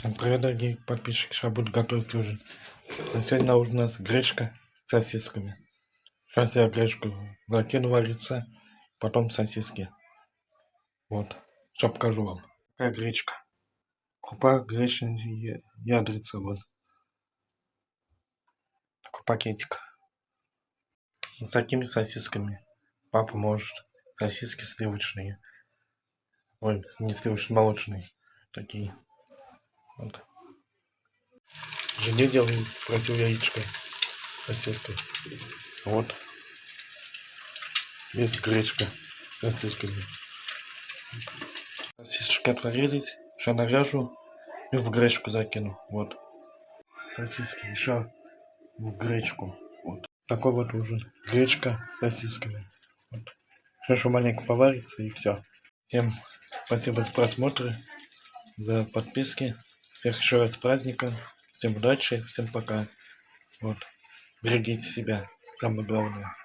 Всем привет, дорогие подписчики, сейчас буду готовить ужин. На сегодня у нас гречка с сосисками. Сейчас я гречку закину вариться, потом сосиски. Вот, сейчас покажу вам. Такая гречка. Крупа, гречневая ядрица, вот. Такой пакетик. С такими сосисками. Папа может. Сосиски сливочные. Ой, не сливочные, молочные. Такие. Вот. Жене делаю против яичка сосиской. Вот. Есть гречка с сосисками. Сосисочки отварились. Сейчас наряжу и в гречку закину. Вот. Сосиски еще в гречку. Вот. Такой вот ужин. Гречка с сосисками. Вот. Сейчас маленько поварится и все. Всем спасибо за просмотры, за подписки. Всех еще раз с праздником. Всем удачи, всем пока. Вот. Берегите себя. Самое главное.